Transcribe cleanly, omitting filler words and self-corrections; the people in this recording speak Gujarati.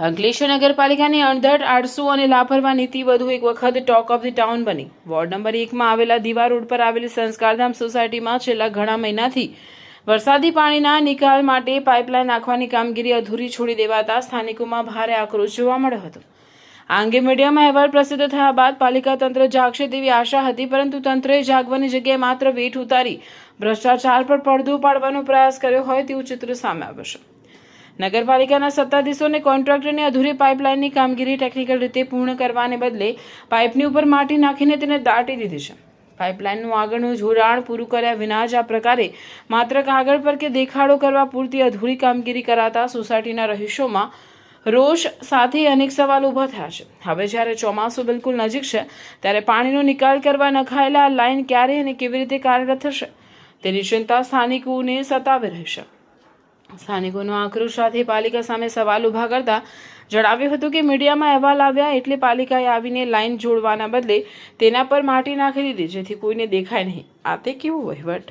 અંકલેશ્વર નગરપાલિકાની અણધટ, આળસુ અને લાપરવાહ નીતિ વધુ એક વખત ટોક ઓફ ધી ટાઉન બની. વોર્ડ નંબર 1માં આવેલા દીવા રોડ પર આવેલી સંસ્કારધામ સોસાયટીમાં છેલ્લા ઘણા મહિનાથી વરસાદી પાણીના નિકાલ માટે પાઇપલાઇન નાખવાની કામગીરી અધૂરી છોડી દેવાતા સ્થાનિકોમાં ભારે આક્રોશ જોવા મળ્યો હતો. આ અંગે મીડિયામાં અહેવાલ પ્રસિદ્ધ થયા બાદ પાલિકા તંત્ર જાગશે તેવી આશા હતી, પરંતુ તંત્રએ જાગવાની જગ્યાએ માત્ર વેઠ ઉતારી ભ્રષ્ટાચાર પર પડદો પાડવાનો પ્રયાસ કર્યો હોય તેવું ચિત્ર સામે આવ્યું છે. નગરપાલિકાના સત્તાધીશોને કોન્ટ્રાક્ટરની અધૂરી પાઇપલાઇનની કામગીરી ટેકનિકલ રીતે પૂર્ણ કરવાને બદલે પાઇપની ઉપર માટી નાખીને તેને દાટી દીધી છે. પાઇપલાઇનનું આગળનું જોડાણ પૂરું કર્યા વિના જ આ પ્રકારે માત્ર કાગળ પર કે દેખાડો કરવા પૂરતી અધૂરી કામગીરી કરાતા સોસાયટીના રહીશોમાં રોષ સાથે અનેક સવાલ ઊભા થયા છે. હવે જ્યારે ચોમાસું બિલકુલ નજીક છે ત્યારે પાણીનો નિકાલ કરવા નખાયેલા આ લાઇન ક્યારે અને કેવી રીતે કાર્યરત થશે તેની ચિંતા સ્થાનિકોને સતાવી રહી છે. સ્થાનિકોનો આક્રોશ સાથે પાલિકા સામે સવાલ ઊભા કરતા જણાવ્યું હતું કે મીડિયામાં અહેવાલ આવ્યા એટલે પાલિકાએ આવીને લાઇન જોડવાના બદલે તેના પર માટી નાખી દીધી, જેથી કોઈને દેખાય નહીં. આ તે કેવો વહીવટ!